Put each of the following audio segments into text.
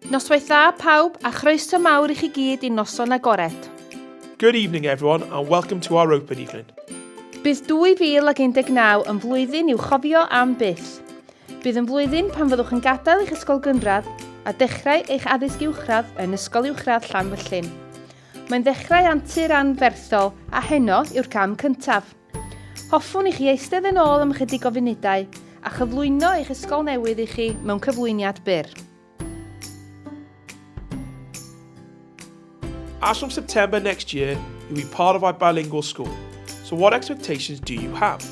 Noswaith dda pawb a chroeso mawr I chi gyd I noson agored. Good evening everyone and welcome to our open evening. Bydd 2019 yn flwyddyn i'w chofio am byth. Bydd yn flwyddyn pan fyddwch yn gadael eich ysgol gynradd a dechrau eich addysg uwchradd yn ysgol uwchradd Llanfyllin. Mae'n dechrau antur anferthol a heno yw'r cam cyntaf. Hoffwn I chi eistedd yn ôl am ychydig o funudau a chyflwyno eich ysgol newydd I chi mewn cyflwyniad byr. As from September next year, you'll be part of our bilingual school. So what expectations do you have?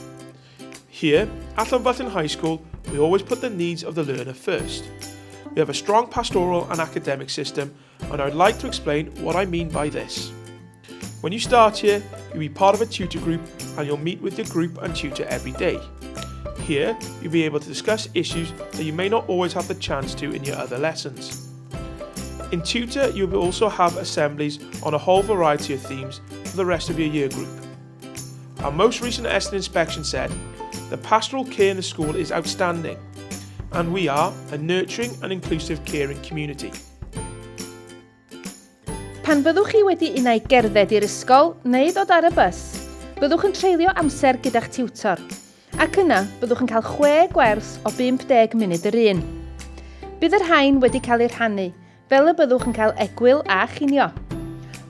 Here, at Llanfyllin High School, we always put the needs of the learner first. We have a strong pastoral and academic system, and I'd like to explain what I mean by this. When you start here, you'll be part of a tutor group and you'll meet with your group and tutor every day. Here, you'll be able to discuss issues that you may not always have the chance to in your other lessons. In tutor, you will also have assemblies on a whole variety of themes for the rest of your year group. Our most recent Estyn inspection said, the pastoral care in the school is outstanding, and we are a nurturing and inclusive caring community. Pan byddwch chi wedi unau gerdded i'r ysgol neu ddod ar y bus, byddwch yn treulio amser gyda'ch tiwtor, ac yna byddwch yn cael 6 gwers o 50 munud yr un. Bydd yr rhain wedi cael eu rhannu, fel y byddwch yn cael egwyl a chinio.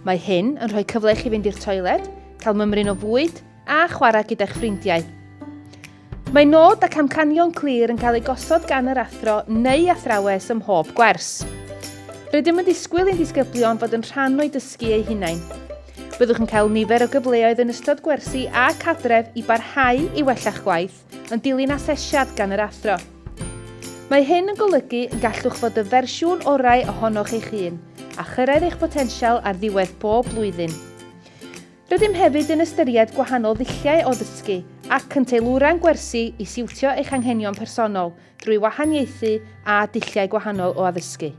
Mae hyn yn rhoi cyfle I chi fynd i'r toiled, cael mymryn o fwyd a chwarae gyda'ch ffrindiau. Mae nod ac amcanion clir yn cael ei gosod gan yr athro neu athrawes ym mhob gwers. Rydym yn disgwyl i'n disgyblion fod yn rhan o'i dysgu eu hunain. Byddwch yn cael nifer o gyfleoedd yn ystod gwersi a cadref I barhau I wella'ch gwaith, yn dilyn asesiad gan yr athro. Mae hyn yn golygu y gallwch fod y fersiwn orau ohonoch eich hun a chyrraedd eich potensial ar ddiwedd bob blwyddyn. Rydym hefyd yn ystyried gwahanol ddulliau o ddysgu ac yn teilwra'n gwersi I siwtio eich anghenion personol drwy wahaniaethu a dulliau gwahanol o addysgu.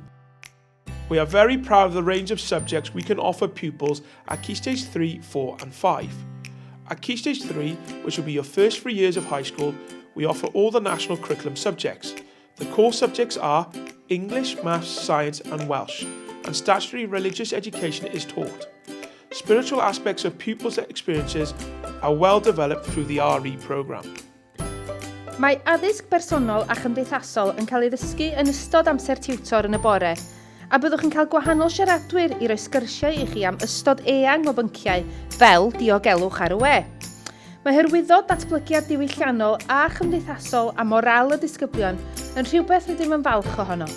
We are very proud of the range of subjects we can offer pupils at Key Stage 3, 4 and 5. At Key Stage 3, which will be your first 3 years of high school, we offer all the national curriculum subjects. The core subjects are English, Maths, Science and Welsh, and statutory religious education is taught. Spiritual aspects of pupils' experiences are well developed through the RE programme. Mae addysg bersonol a chymdeithasol yn cael ei ddysgu yn ystod amser tiwtor yn y bore, a byddwch yn cael gwahanol siaradwyr I roi sgyrsiau I chi am ystod eang o bynciau fel diogelwch ar y we. Mae hyrwyddo datblygiad diwylliannol a chymdeithasol a moral y disgyblion yn rhywbeth rydym yn falch ohono.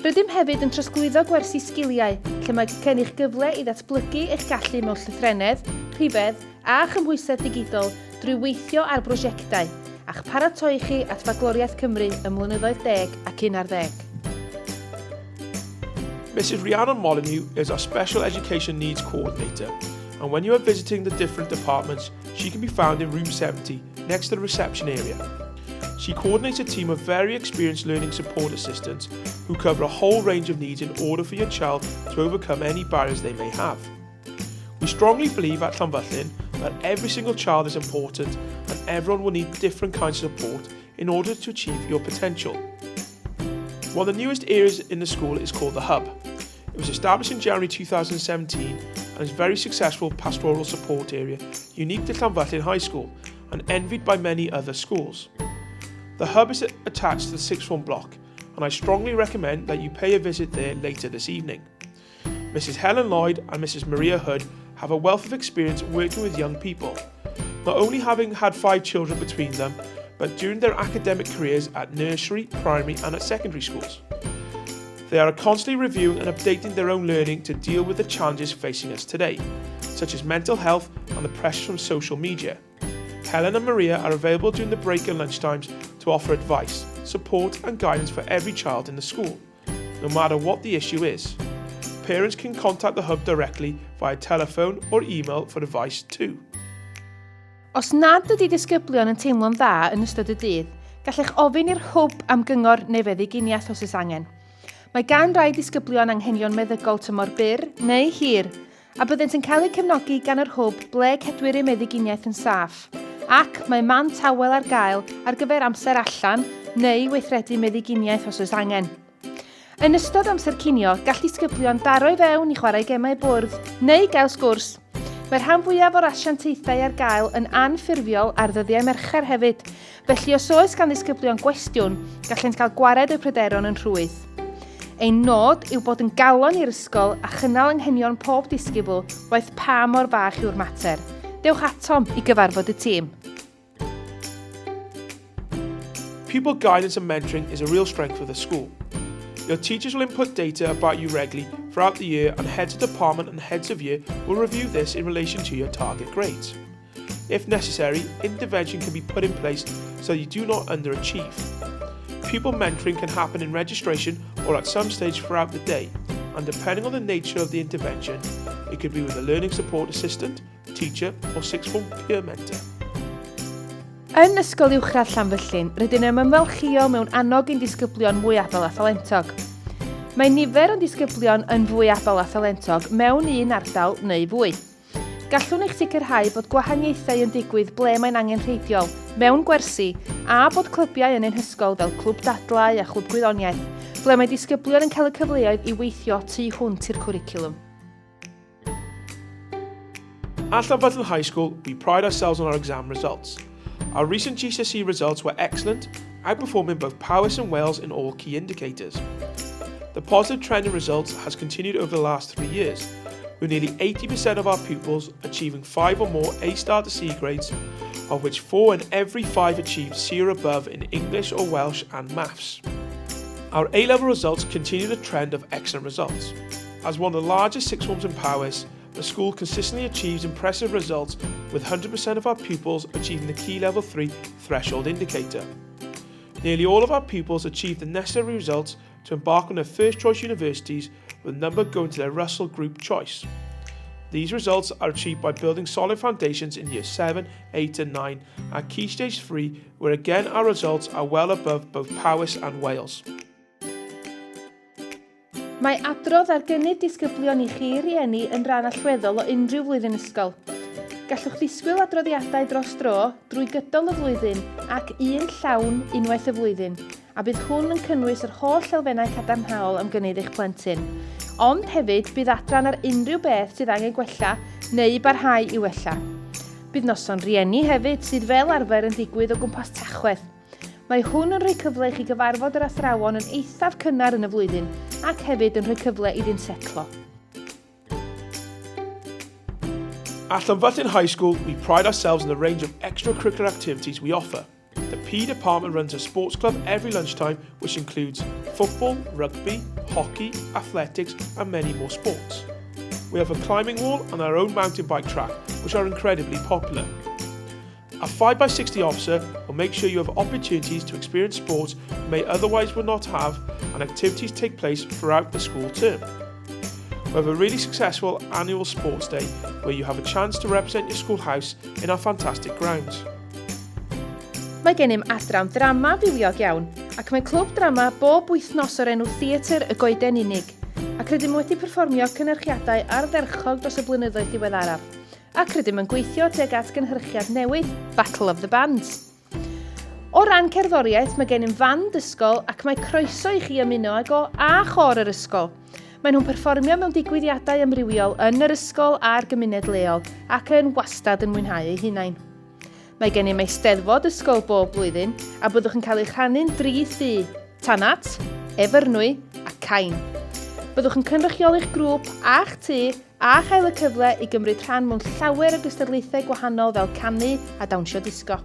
Rydym hefyd yn trosglwyddo gwersi sgiliau, lle mae gennych gyfle I ddatblygu eich gallu mewn llythrennedd, rhifedd a chymhwysedd digidol drwy weithio ar brosiectau a'ch paratoi chi at Fagloriaeth Cymru ym mlynyddoedd 10 ac 11. Mrs Rhiannon Molyneux is our Special Education Needs Coordinator, and when you are visiting the different departments, she can be found in room 70, next to the reception area. She coordinates a team of very experienced learning support assistants who cover a whole range of needs in order for your child to overcome any barriers they may have. We strongly believe at Llanfyllin that every single child is important and everyone will need different kinds of support in order to achieve your potential. One of the newest areas in the school is called the Hub. It was established in January 2017 and is a very successful pastoral support area unique to Llanfyllin High School and envied by many other schools. The Hub is attached to the sixth form block, and I strongly recommend that you pay a visit there later this evening. Mrs Helen Lloyd and Mrs Maria Hood have a wealth of experience working with young people, not only having had 5 children between them, but during their academic careers at nursery, primary and at secondary schools. They are constantly reviewing and updating their own learning to deal with the challenges facing us today, such as mental health and the pressures from social media. Helen and Maria are available during the break and lunchtimes to offer advice, support and guidance for every child in the school, no matter what the issue is. Parents can contact the Hub directly via telephone or email for advice too. Os nad ydy disgyblion yn teimlo'n dda yn ystod y dydd, gallech ofyn i'r Hwb am gyngor neu feddyginiaeth os oes angen. Mae gan rai disgyblion anghenion meddygol tymor byr neu hir, a byddent yn cael eu cefnogi gan yr Hwb ble cedwir eu meddyginiaeth yn saff, ac mae man tawel ar gael ar gyfer amser allan neu weithredu meddyginiaeth os oes angen. Yn ystod amser cinio, gall disgyblion daro i fewn i chwarae gemau bwrdd neu gael sgwrs. Mae'r rhan fwyaf o'r asiantaethau ar gael yn anffurfiol ar ddyddiau Mercher hefyd, felly os oes gan disgyblion gwestiwn, gallent cael gwared y pryderon yn rhwydd. Ein nod yw bod yn galon i'r ysgol a chynnal anghenion pob disgybl waith pa mor fach yw'r mater. Dewch atom i gyfarfod y tîm. Pupil guidance and mentoring is a real strength of the school. Your teachers will input data about you regularly throughout the year, and heads of department and heads of year will review this in relation to your target grades. If necessary, intervention can be put in place so you do not underachieve. Pupil mentoring can happen in registration or at some stage throughout the day, and depending on the nature of the intervention, it could be with a learning support assistant, teacher or sixth form peer mentor. Yn ysgol uwchradd Llanfyllin, rydyn yn ymfalchio mewn annog ein disgyblion mwy abal a thalentog. Mae nifer o disgyblion yn fwy abal a thalentog mewn un ardal neu fwy. Gallwn eich sicrhau bod gwahaniaethau yn digwydd ble mae'n angenrheidiol, mewn gwersi, a bod clybiau yn ein hysgol fel clwb dadlau a chlwb gwyddoniaeth, ble mae disgyblion yn cael y cyfleoedd i weithio tu hwnt i'r cwricwlwm. At Llanfyllin High School, we pride ourselves on our exam results. Our recent GCSE results were excellent, outperforming both Powys and Wales in all key indicators. The positive trend in results has continued over the last 3 years, with nearly 80% of our pupils achieving 5 or more A-star to C grades, of which 4 in every 5 achieved C or above in English or Welsh and Maths. Our A-level results continue the trend of excellent results. As one of the largest sixth forms in Powys, the school consistently achieves impressive results, with 100% of our pupils achieving the Key Level 3 threshold indicator. Nearly all of our pupils achieve the necessary results to embark on their first choice universities, with a number going to their Russell Group choice. These results are achieved by building solid foundations in Year 7, 8 and 9 at Key Stage 3, where again our results are well above both Powys and Wales. Mae adrodd ar gynnydd disgyblion i chi rieni yn rhan allweddol o unrhyw flwyddyn ysgol. Gallwch ddisgwyl adroddiadau dros dro drwy gydol y flwyddyn ac un llawn unwaith y flwyddyn, a bydd hwn yn cynnwys yr holl elfennau cadarnhaol am gynnydd eich plentyn. Ond hefyd bydd adran ar unrhyw beth sydd angen gwella neu barhau i wella. Bydd noson rieni hefyd sydd fel arfer yn digwydd o gwmpas Tachwedd. Mae hwn yn rhoi cyfle i chi gyfarfod yr athrawon yn eithaf cynnar yn y flwyddyn ac hefyd yn rhoi cyfle iddynt setlo. At Llanfyllin High School, we pride ourselves in the range of extracurricular activities we offer. The PE department runs a sports club every lunchtime, which includes football, rugby, hockey, athletics and many more sports. We have a climbing wall and our own mountain bike track, which are incredibly popular. A 5x60 officer will make sure you have opportunities to experience sports you may otherwise would not have, and activities take place throughout the school term. We have a really successful annual sports day where you have a chance to represent your schoolhouse in our fantastic grounds. Mae gennym adran drama fywiog iawn, ac mae clwb drama bob wythnos o'r enw Theatr y Goeden Unig, ac rydym wedi perfformio cynhyrchiadau ardderchog dros y blynyddoedd diweddaraf. Ac rydym yn gweithio tuag at gynhyrchiad newydd, Battle of the Bands. O ran cerddoriaeth, mae gennym fand ysgol ac mae croeso i chi ymuno ag o a chor yr ysgol. Mae nhw'n perfformio mewn digwyddiadau amrywiol yn yr ysgol a'r gymuned leol ac yn wastad yn mwynhau eu hunain. Mae gennym eisteddfod ysgol bob blwyddyn a byddwch yn cael eich rhannu'n 3 thŷ, Tanat, Efyrnwy a Cain. Byddwch yn cynrychioll eich grŵp a'ch tŷ a chael y cyfle i gymryd rhan mewn llawer o gystadlaethau gwahanol fel canu a dawnsio disgo.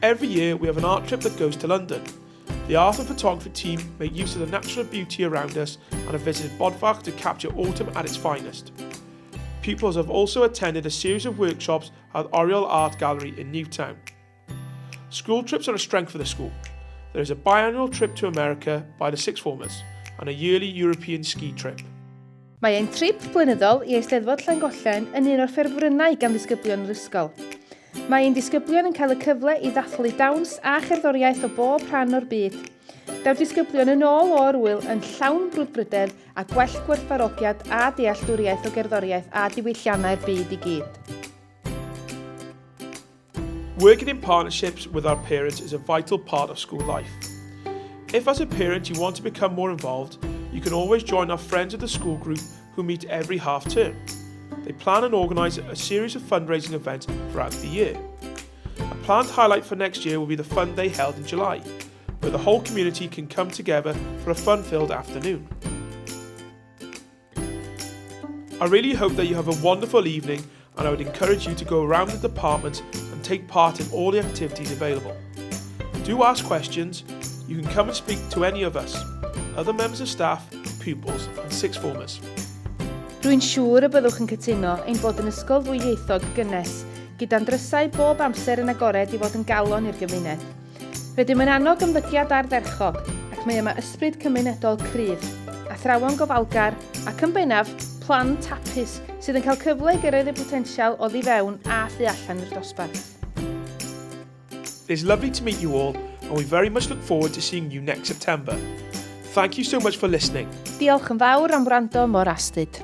Every year we have an art trip that goes to London. The art and photography team make use of the natural beauty around us and have visited Bodfach to capture autumn at its finest. Pupils have also attended a series of workshops at Oriel Art Gallery in Newtown. School trips are a strength for the school. There is a biannual trip to America by the sixth formers and a yearly European ski trip. Mae ein trip blynyddol i eisteddfod Llangollen yn un o'r ffurfrynnau gan ddisgyblion yr ysgol. Mae ein disgyblion yn cael y cyfle i ddathlu dawns a cherddoriaeth o bob rhan o'r byd. Daw disgyblion yn ôl o'r wyl yn llawn brwdfrydedd a gwell gwerthfarogiad a dealltwriaeth o gerddoriaeth a diwylliannau'r byd i gyd. Working in partnerships with our parents is a vital part of school life. If as a parent you want to become more involved, you can always join our Friends of the School group who meet every half term. They plan and organise a series of fundraising events throughout the year. A planned highlight for next year will be the fun day held in July, where the whole community can come together for a fun-filled afternoon. I really hope that you have a wonderful evening, and I would encourage you to go around the department and take part in all the activities available. Do ask questions. You can come and speak to any of us, other members of staff, pupils and sixth formers. Rwy'n siŵr y byddwch yn cytuno ein bod yn ysgol ddwyieithog gynnes, gyda'n drysau bob amser yn agored i fod yn galon i'r gymuned. Rydym yn annog ymddygiad ardderchog, ac mae yma ysbryd cymunedol cryf, athrawon gofalgar ac yn bennaf plant hapus sydd yn cael cyfle i gyrraedd y potensial o ddi fewn a thu allan i'r dosbarth. It's lovely to meet you all, and we very much look forward to seeing you next September. Thank you so much for listening. Diolch yn fawr am wrando mor astyd.